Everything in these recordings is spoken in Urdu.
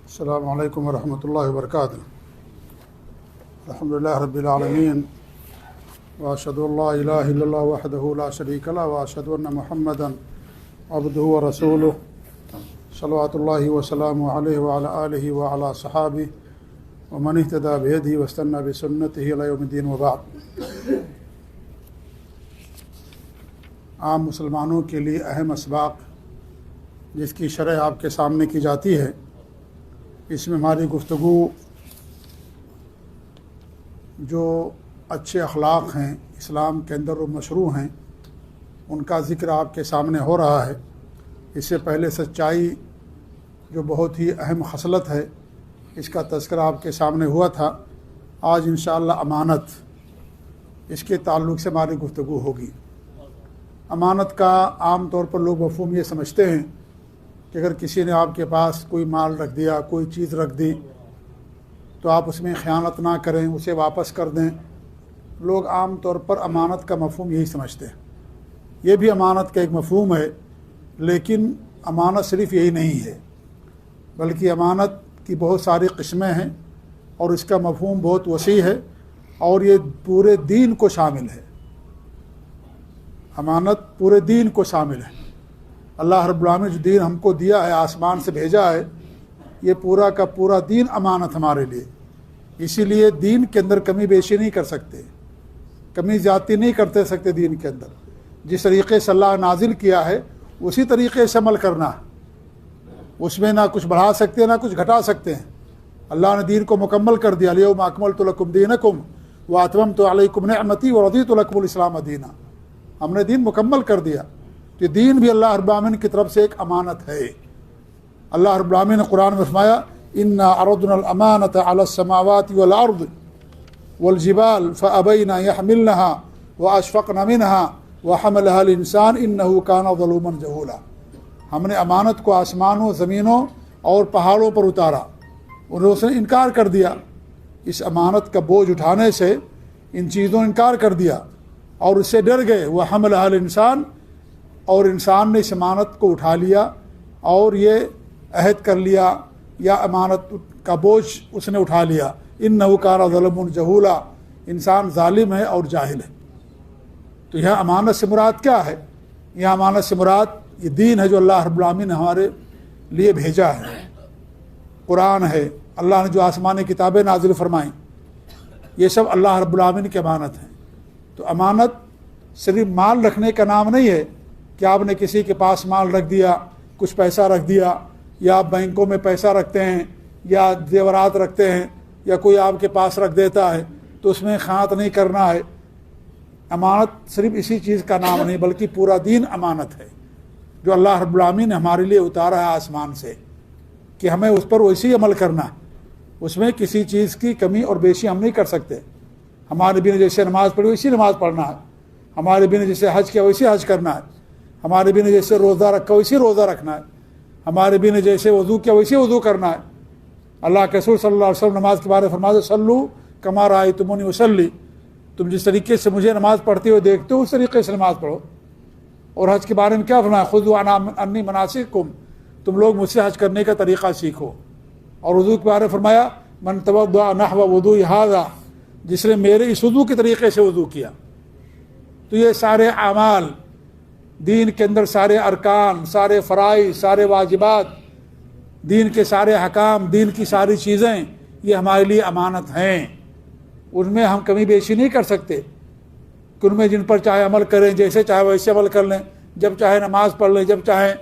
السلام علیکم ورحمۃ اللہ وبرکاتہ۔ الحمدللہ رب العالمین، واشہد ان لا الہ الا اللہ وحدہ لا شریک لہ، واشہد ان محمدا عبدہ ورسولہ، صلوات اللہ وسلامہ علیہ وعلی آلہ وعلی صحابہ ومن اہتدی بہدیہ واستنى بسنتہ الی یوم الدین، وبعد۔ عام مسلمانوں کے لیے اہم اسباق جس کی شرح آپ کے سامنے کی جاتی ہے، اس میں ہماری گفتگو جو اچھے اخلاق ہیں اسلام کے اندر وہ مشروع ہیں ان کا ذکر آپ کے سامنے ہو رہا ہے۔ اس سے پہلے سچائی جو بہت ہی اہم خصلت ہے اس کا تذکرہ آپ کے سامنے ہوا تھا۔ آج انشاءاللہ امانت، اس کے تعلق سے ہماری گفتگو ہوگی۔ امانت کا عام طور پر لوگ مفہوم یہ سمجھتے ہیں کہ اگر کسی نے آپ کے پاس کوئی مال رکھ دیا، کوئی چیز رکھ دی، تو آپ اس میں خیانت نہ کریں، اسے واپس کر دیں۔ لوگ عام طور پر امانت کا مفہوم یہی سمجھتے ہیں۔ یہ بھی امانت کا ایک مفہوم ہے، لیکن امانت صرف یہی نہیں ہے، بلکہ امانت کی بہت ساری قسمیں ہیں اور اس کا مفہوم بہت وسیع ہے اور یہ پورے دین کو شامل ہے۔ امانت پورے دین کو شامل ہے۔ اللہ رب العالمین جو دین ہم کو دیا ہے، آسمان سے بھیجا ہے، یہ پورا کا پورا دین امانت ہمارے لیے۔ اسی لیے دین کے اندر کمی بیشی نہیں کر سکتے، کمی زیادتی نہیں کرتے سکتے۔ دین کے اندر جس طریقے سے اللہ نازل کیا ہے اسی طریقے سے عمل کرنا، اس میں نہ کچھ بڑھا سکتے نہ کچھ گھٹا سکتے ہیں۔ اللہ نے دین کو مکمل کر دیا، الیوم اکملت لکم دینکم واتممت علیکم نعمتی ورضیت لکم الاسلام دینا۔ ہم نے دین مکمل کر دیا۔ یہ دین بھی اللہ رب العالمین کی طرف سے ایک امانت ہے۔ اللہ رب العالمین نے قرآن میں فرمایا، انا عرضنا الامانۃ علی السماوات والارض والجبال فابین ان یحملنها واشفقن منها وحملها الانسان انه کان ظلوما جہولا۔ ہم نے امانت کو آسمانوں، زمینوں اور پہاڑوں پر اتارا، انہوں نے انکار کر دیا۔ اس امانت کا بوجھ اٹھانے سے ان چیزوں نے انکار کر دیا اور اس سے ڈر گئے۔ وحملها الانسان، اور انسان نے اس امانت کو اٹھا لیا اور یہ عہد کر لیا یا امانت کا بوجھ اس نے اٹھا لیا۔ انہ کان ظلوما جہولا، انسان ظالم ہے اور جاہل ہے۔ تو یہاں امانت سے مراد کیا ہے؟ یہاں امانت سے مراد یہ دین ہے جو اللہ رب العالمین نے ہمارے لیے بھیجا ہے، قرآن ہے، اللہ نے جو آسمانی کتابیں نازل فرمائیں، یہ سب اللہ رب العالمین کی امانت ہیں۔ تو امانت صرف مال رکھنے کا نام نہیں ہے کہ آپ نے کسی کے پاس مال رکھ دیا، کچھ پیسہ رکھ دیا، یا آپ بینکوں میں پیسہ رکھتے ہیں یا زیورات رکھتے ہیں یا کوئی آپ کے پاس رکھ دیتا ہے تو اس میں خیانت نہیں کرنا ہے۔ امانت صرف اسی چیز کا نام نہیں بلکہ پورا دین امانت ہے جو اللہ رب العالمین نے ہمارے لیے اتارا ہے آسمان سے، کہ ہمیں اس پر ویسے ہی عمل کرنا ہے۔ اس میں کسی چیز کی کمی اور بیشی ہم نہیں کر سکتے۔ ہمارے بھی نے جیسے نماز پڑھی ویسی نماز پڑھنا ہے، ہمارے بھی نے جیسے حج کیا ویسے حج کرنا ہے، ہمارے بھی نے جیسے روزہ رکھا ویسے روزہ رکھنا ہے، ہمارے بھی نے جیسے وضو کیا ویسے وضو کرنا ہے۔ اللہ کے رسول صلی اللہ علیہ وسلم نماز کے بارے میں فرماتے، صلو کما رأیتمونی اصلی، تم جس طریقے سے مجھے نماز پڑھتے ہوئے دیکھتے ہو اس طریقے سے نماز پڑھو۔ اور حج کے بارے میں کیا فرمایا، خذوا عنی مناسککم، تم لوگ مجھ سے حج کرنے کا طریقہ سیکھو۔ اور وضو کے بارے میں فرمایا، من توضأ نحو وضوء ھذا، جس نے میرے اس وضو کے طریقے سے وضو کیا۔ تو یہ سارے اعمال دین کے اندر، سارے ارکان، سارے فرائض، سارے واجبات، دین کے سارے حکام، دین کی ساری چیزیں یہ ہمارے لیے امانت ہیں۔ ان میں ہم کمی بیشی نہیں کر سکتے کہ ان میں جن پر چاہے عمل کریں، جیسے چاہے ویسے عمل کر لیں، جب چاہے نماز پڑھ لیں، جب چاہے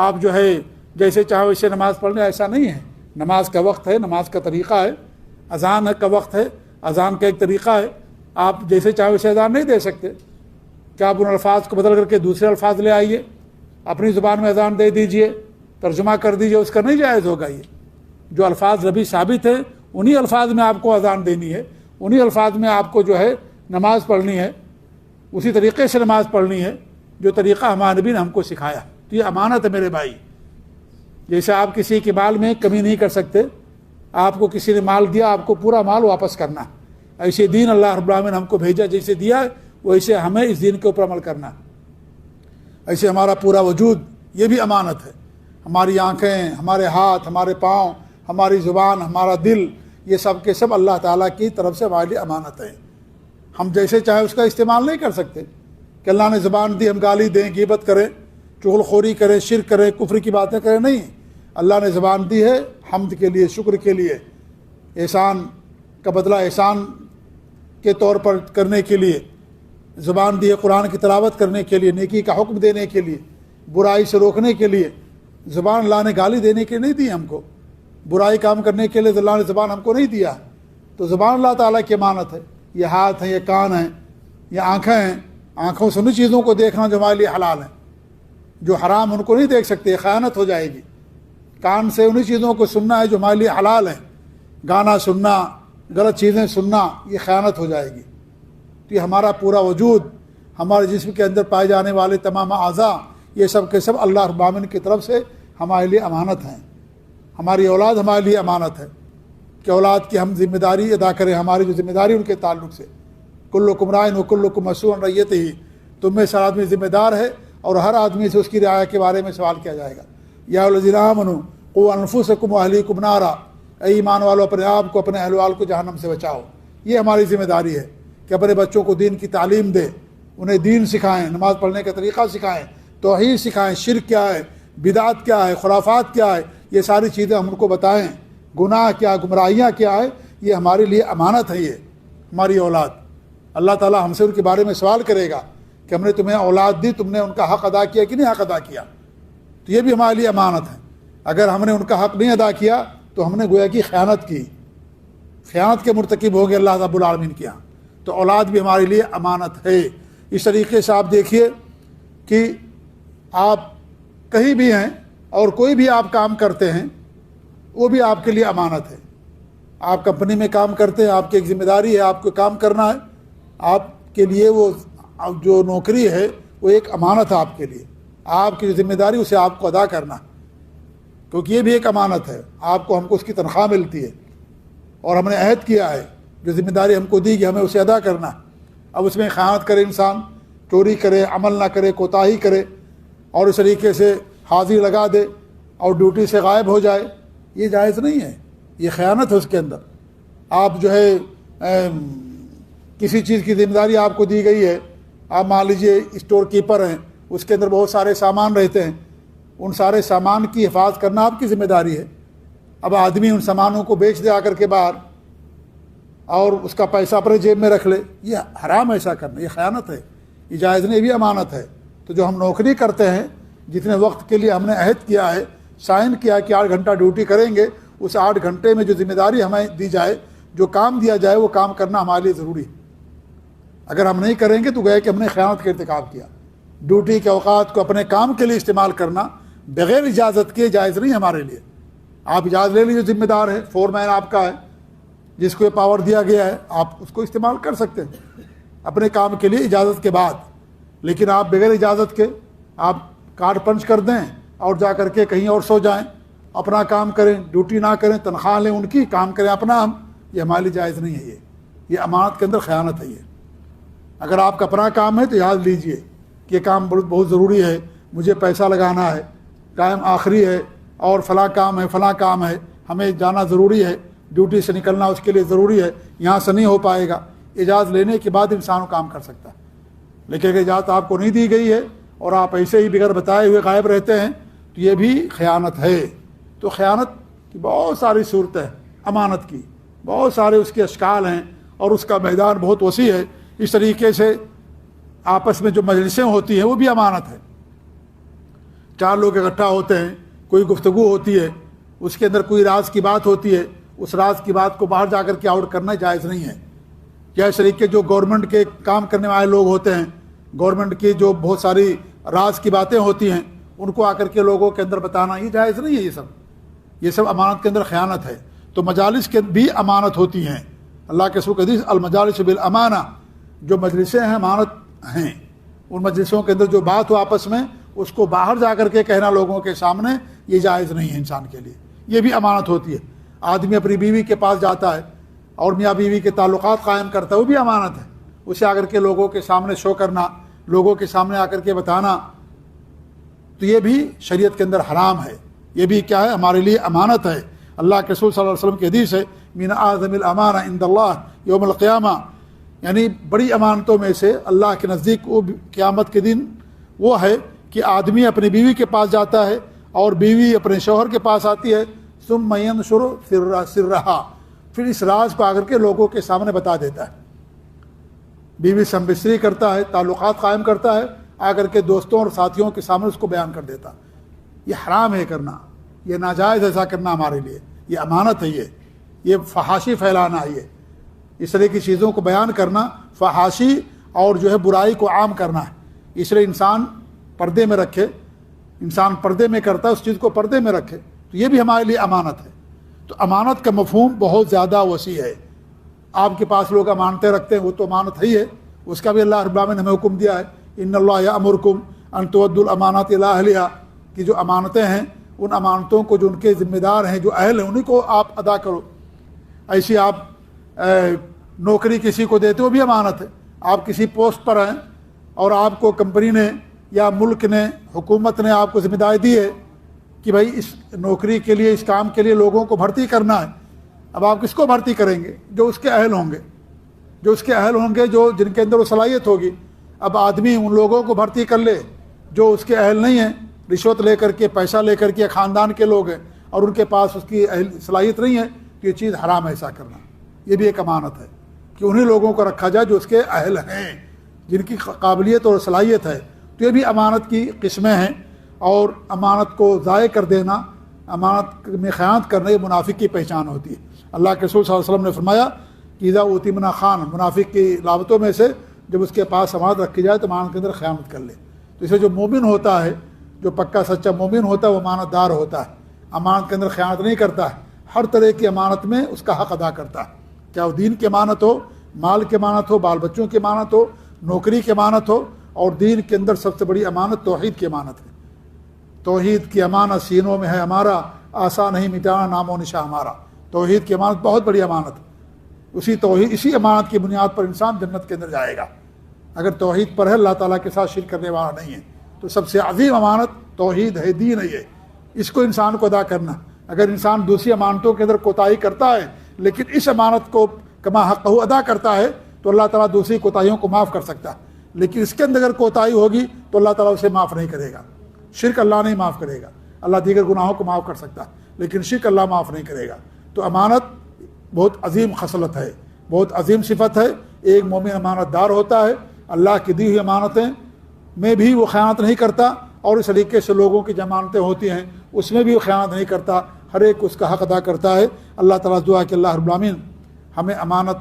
آپ جو ہے جیسے چاہے ویسے نماز پڑھ لیں۔ ایسا نہیں ہے۔ نماز کا وقت ہے، نماز کا طریقہ ہے، اذان کا وقت ہے، اذان کا ایک طریقہ ہے۔ آپ جیسے چاہے ویسے اذان نہیں دے سکتے کہ آپ ان الفاظ کو بدل کر کے دوسرے الفاظ لے آئیے، اپنی زبان میں اذان دے دیجئے، ترجمہ کر دیجئے، اس کا نہیں جائز ہوگا۔ یہ جو الفاظ نبی ثابت ہیں انہی الفاظ میں آپ کو اذان دینی ہے، انہی الفاظ میں آپ کو جو ہے نماز پڑھنی ہے، اسی طریقے سے نماز پڑھنی ہے جو طریقہ ہمارے نبی نے ہم کو سکھایا۔ تو یہ امانت ہے میرے بھائی۔ جیسے آپ کسی کے مال میں کمی نہیں کر سکتے، آپ کو کسی نے مال دیا آپ کو پورا مال واپس کرنا، ایسے دین اللہ رب العالمین نے ہم کو بھیجا، جیسے دیا ویسے ہمیں اس دین کے اوپر عمل کرنا۔ ایسے ہمارا پورا وجود یہ بھی امانت ہے، ہماری آنکھیں، ہمارے ہاتھ، ہمارے پاؤں، ہماری زبان، ہمارا دل، یہ سب کے سب اللہ تعالیٰ کی طرف سے ہمارے لیے امانت ہے. ہم جیسے چاہیں اس کا استعمال نہیں کر سکتے کہ اللہ نے زبان دی ہم گالی دیں، غیبت کریں، چغل خوری کریں، شرک کریں، کفر کی باتیں کریں. نہیں، اللہ نے زبان دی ہے حمد کے لیے، شکر کے لیے، احسان کا بدلہ احسان کے طور پر کرنے کے لیے. زبان دی ہے قرآن کی تلاوت کرنے کے لیے، نیکی کا حکم دینے کے لیے، برائی سے روکنے کے لیے. زبان اللہ نے گالی دینے کے نہیں دی ہم کو، برائی کام کرنے کے لیے اللہ نے زبان ہم کو نہیں دیا. تو زبان اللہ تعالیٰ کی امانت ہے. یہ ہاتھ ہیں، یہ کان ہیں، یہ آنکھیں ہیں. آنکھوں سے انہیں چیزوں کو دیکھنا جو ہمارے لیے حلال ہیں، جو حرام ان کو نہیں دیکھ سکتے، خیانت ہو جائے گی. کان سے انہیں چیزوں کو سننا ہے جو ہمارے لیے حلال ہیں. گانا سننا، غلط چیزیں سننا، یہ خیانت ہو جائے گی. تو یہ ہمارا پورا وجود، ہمارے جسم کے اندر پائے جانے والے تمام اعضاء، یہ سب کے سب اللہ رب العالمین کی طرف سے ہمارے لیے امانت ہیں. ہماری اولاد ہمارے لیے امانت ہے کہ اولاد کی ہم ذمہ داری ادا کریں. ہماری جو ذمہ داری ان کے تعلق سے، کلکم راعٍ وکلکم مسئول عن رعیتہ، تم میں سے ہر آدمی ذمہ دار ہے اور ہر آدمی سے اس کی رعایا کے بارے میں سوال کیا جائے گا. یا الذین آمنوا قوا انفسکم واہلیکم نارا، اے ایمان والو اپنے آپ کو، اپنے اہل وال کو جہنم سے بچاؤ. یہ ہماری ذمہ داری ہے کہ اپنے بچوں کو دین کی تعلیم دیں، انہیں دین سکھائیں، نماز پڑھنے کا طریقہ سکھائیں، توحید سکھائیں، شرک کیا ہے، بدعت کیا ہے، خرافات کیا ہے، یہ ساری چیزیں ہم ان کو بتائیں. گناہ کیا، گمراہیاں کیا ہے. یہ ہمارے لیے امانت ہے. یہ ہماری اولاد، اللہ تعالیٰ ہم سے ان کے بارے میں سوال کرے گا کہ ہم نے تمہیں اولاد دی، تم نے ان کا حق ادا کیا کہ نہیں حق ادا کیا. تو یہ بھی ہمارے لیے امانت ہے. اگر ہم نے ان کا حق نہیں ادا کیا تو ہم نے گویا کی خیانت کی، خیانت کے مرتکب ہو گئے اللہ رب العالمین کے یہاں. تو اولاد بھی ہمارے لیے امانت ہے. اس طریقے سے آپ دیکھیے کہ آپ کہیں بھی ہیں اور کوئی بھی آپ کام کرتے ہیں، وہ بھی آپ کے لیے امانت ہے. آپ کمپنی میں کام کرتے ہیں، آپ کی ایک ذمہ داری ہے، آپ کو کام کرنا ہے. آپ کے لیے وہ جو نوکری ہے وہ ایک امانت ہے آپ کے لیے. آپ کی جو ذمہ داری اسے آپ کو ادا کرنا ہے، کیونکہ یہ بھی ایک امانت ہے. آپ کو، ہم کو اس کی تنخواہ ملتی ہے اور ہم نے عہد کیا ہے، جو ذمہ داری ہم کو دی گئی ہمیں اسے ادا کرنا. اب اس میں خیانت کرے انسان، چوری کرے، عمل نہ کرے، کوتاہی کرے اور اس طریقے سے حاضری لگا دے اور ڈیوٹی سے غائب ہو جائے، یہ جائز نہیں ہے. یہ خیانت ہے اس کے اندر. آپ جو ہے کسی چیز کی ذمہ داری آپ کو دی گئی ہے، آپ مان لیجئے اسٹور کیپر ہیں، اس کے اندر بہت سارے سامان رہتے ہیں، ان سارے سامان کی حفاظت کرنا آپ کی ذمہ داری ہے. اب آدمی ان سامانوں کو بیچ دے آ کر کے باہر اور اس کا پیسہ اپنے جیب میں رکھ لے، یہ حرام ہے ایسا کرنا، یہ خیانت ہے، یہ جائز نہیں، یہ بھی امانت ہے. تو جو ہم نوکری کرتے ہیں، جتنے وقت کے لیے ہم نے عہد کیا ہے، سائن کیا کہ 8 گھنٹہ ڈیوٹی کریں گے، اس 8 گھنٹے میں جو ذمہ داری ہمیں دی جائے، جو کام دیا جائے، وہ کام کرنا ہمارے لیے ضروری ہے. اگر ہم نہیں کریں گے تو گویا کہ ہم نے خیانت کا ارتکاب کیا. ڈیوٹی کے اوقات کو اپنے کام کے لیے استعمال کرنا بغیر اجازت کے جائز نہیں ہمارے لیے. آپ اجازت لے لیجیے، ذمہ دار ہے، فور مین آپ کا ہے، جس کو یہ پاور دیا گیا ہے، آپ اس کو استعمال کر سکتے ہیں اپنے کام کے لیے اجازت کے بعد. لیکن آپ بغیر اجازت کے آپ کارڈ پنچ کر دیں اور جا کر کے کہیں اور سو جائیں، اپنا کام کریں، ڈیوٹی نہ کریں، تنخواہ لیں ان کی، کام کریں اپنا ہم، یہ ہمارے لیے جائز نہیں ہے. یہ امانت کے اندر خیانت ہے. یہ اگر آپ کا اپنا کام ہے تو یاد لیجئے کہ یہ کام بہت ضروری ہے، مجھے پیسہ لگانا ہے، ٹائم آخری ہے اور فلاں کام ہے، فلاں کام ہے، ہمیں جانا ضروری ہے، ڈیوٹی سے نکلنا اس کے لیے ضروری ہے، یہاں سے نہیں ہو پائے گا. اجازت لینے کے بعد انسان کام کر سکتا ہے. لیکن اگر اجازت آپ کو نہیں دی گئی ہے اور آپ ایسے ہی بغیر بتائے ہوئے غائب رہتے ہیں تو یہ بھی خیانت ہے. تو خیانت کی بہت ساری صورتیں ہیں، امانت کی بہت سارے اس کے اشکال ہیں اور اس کا میدان بہت وسیع ہے. اس طریقے سے آپس میں جو مجلسیں ہوتی ہیں وہ بھی امانت ہے. 4 لوگ اکٹھا ہوتے ہیں، کوئی گفتگو ہوتی ہے، اس کے اندر کوئی راز کی بات ہوتی ہے، اس راز کی بات کو باہر جا کر کے آؤٹ کرنا جائز نہیں ہے. یا اس طریقے جو گورنمنٹ کے کام کرنے والے لوگ ہوتے ہیں، گورنمنٹ کی جو بہت ساری راز کی باتیں ہوتی ہیں، ان کو آ کر کے لوگوں کے اندر بتانا، یہ جائز نہیں ہے. یہ سب امانت کے اندر خیانت ہے. تو مجالس کے بھی امانت ہوتی ہیں. اللہ کے رسول کی حدیث المجالس بالامانہ، جو مجلسیں ہیں امانت ہیں. ان مجلسوں کے اندر جو بات ہو آپس میں، اس کو باہر جا کر کے کہنا لوگوں کے سامنے، یہ جائز نہیں ہے انسان کے لیے. یہ بھی امانت ہوتی ہے. آدمی اپنی بیوی کے پاس جاتا ہے اور میاں بیوی کے تعلقات قائم کرتا ہے، وہ بھی امانت ہے. اسے آ کر کے لوگوں کے سامنے شو کرنا، لوگوں کے سامنے آ کر کے بتانا، تو یہ بھی شریعت کے اندر حرام ہے. یہ بھی کیا ہے؟ ہمارے لیے امانت ہے. اللہ کے رسول صلی اللہ علیہ وسلم کی حدیث ہے من اعظم الامانہ عند اللہ یوم القیامہ، یعنی بڑی امانتوں میں سے اللہ کے نزدیک وہ قیامت کے دن وہ ہے کہ آدمی اپنی بیوی کے پاس جاتا ہے اور بیوی اپنے شوہر کے پاس آتی ہے، ثم ينشر سرها، پھر اس راز کو آ کر کے لوگوں کے سامنے بتا دیتا ہے، بیوی سے ہم بستری کرتا ہے، تعلقات قائم کرتا ہے، آ کر کے دوستوں اور ساتھیوں کے سامنے اس کو بیان کر دیتا۔ یہ حرام ہے کرنا، یہ ناجائز ایسا کرنا ہمارے لیے، یہ امانت ہے، یہ فحاشی پھیلانا ہے، یہ اس طرح کی چیزوں کو بیان کرنا فحاشی اور جو ہے برائی کو عام کرنا ہے۔ اس لیے انسان پردے میں رکھے، انسان پردے میں کرتا ہے اس چیز کو پردے میں رکھے، تو یہ بھی ہمارے لیے امانت ہے۔ تو امانت کا مفہوم بہت زیادہ وسیع ہے۔ آپ کے پاس لوگ امانتیں رکھتے ہیں، وہ تو امانت ہی ہے، اس کا بھی اللہ رب العالمین نے ہمیں حکم دیا ہے، ان اللہ یأمرکم ان تؤدوا الامانات الی اہلہا، کہ جو امانتیں ہیں ان امانتوں کو جو ان کے ذمہ دار ہیں، جو اہل ہیں، انہیں کو آپ ادا کرو۔ ایسی آپ نوکری کسی کو دیتے ہو بھی امانت ہے، آپ کسی پوسٹ پر ہیں اور آپ کو کمپنی نے یا ملک نے، حکومت نے آپ کو ذمہ داری دی ہے کہ بھائی اس نوکری کے لیے، اس کام کے لیے لوگوں کو بھرتی کرنا ہے۔ اب آپ کس کو بھرتی کریں گے؟ جو اس کے اہل ہوں گے، جو اس کے اہل ہوں گے، جو جن کے اندر وہ صلاحیت ہوگی۔ اب آدمی ان لوگوں کو بھرتی کر لے جو اس کے اہل نہیں ہیں، رشوت لے کر کے، پیسہ لے کر کے، خاندان کے لوگ ہیں اور ان کے پاس اس کی صلاحیت نہیں ہے، تو یہ چیز حرام ہے ایسا کرنا۔ یہ بھی ایک امانت ہے کہ انہیں لوگوں کو رکھا جائے جو اس کے اہل ہیں، جن کی قابلیت اور صلاحیت ہے۔ تو یہ بھی امانت کی قسمیں ہیں، اور امانت کو ضائع کر دینا، امانت میں خیانت کرنا، یہ منافق کی پہچان ہوتی ہے۔ اللہ کے رسول صلی اللہ علیہ وسلم نے فرمایا کہ اذا اؤتمن خان، منافق کی علامتوں میں سے جب اس کے پاس امانت رکھی جائے تو امانت کے اندر خیانت کر لے۔ تو اسے جو مومن ہوتا ہے، جو پکا سچا مومن ہوتا ہے، وہ امانت دار ہوتا ہے، امانت کے اندر خیانت نہیں کرتا ہے، ہر طرح کی امانت میں اس کا حق ادا کرتا ہے، چاہے وہ دین کی امانت ہو، مال کی امانت ہو، بال بچوں کی امانت ہو، نوکری کی امانت ہو۔ اور دین کے اندر سب سے بڑی امانت توحید کی امانت ہے۔ توحید کی امانت سینوں میں ہے ہمارا، آسان نہیں مٹانا نام و نشاں ہمارا۔ توحید کی امانت بہت بڑی امانت ہے، اسی امانت کی بنیاد پر انسان جنت کے اندر جائے گا اگر توحید پر ہے، اللہ تعالیٰ کے ساتھ شرک کرنے والا نہیں ہے۔ تو سب سے عظیم امانت توحید ہے، دین ہے، یہ اس کو انسان کو ادا کرنا۔ اگر انسان دوسری امانتوں کے اندر کوتاہی کرتا ہے لیکن اس امانت کو کما حق ادا کرتا ہے تو اللہ تعالیٰ دوسری کوتاہیوں کو معاف کر سکتا ہے، لیکن اس کے اندر اگر کوتاہی ہوگی تو اللہ تعالیٰ اسے معاف نہیں کرے گا۔ شرک اللہ نہیں معاف کرے گا، اللہ دیگر گناہوں کو معاف کر سکتا ہے لیکن شرک اللہ معاف نہیں کرے گا۔ تو امانت بہت عظیم خصلت ہے، بہت عظیم صفت ہے۔ ایک مومن امانت دار ہوتا ہے، اللہ کی دی ہوئی امانتیں میں بھی وہ خیانت نہیں کرتا، اور اس طریقے سے لوگوں کی جو امانتیں ہوتی ہیں اس میں بھی وہ خیانت نہیں کرتا، ہر ایک اس کا حق ادا کرتا ہے۔ اللہ تعالیٰ دعا کہ اللہ رب العالمین ہمیں امانت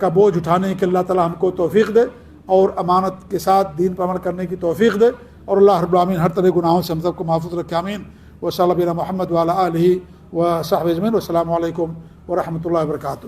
کا بوجھ اٹھانے کے اللہ تعالیٰ ہم کو توفیق دے، اور امانت کے ساتھ دین پر عمل کرنے کی توفیق دے، اور اللہ رب العالمین ہر طرح گناہوں سے ہم سب کو محفوظ رکھے، آمین۔ و صلی اللہ علیہ محمد وعلی آلہ و صحبہ اجمعین، والسلام علیکم ورحمۃ اللہ وبرکاتہ۔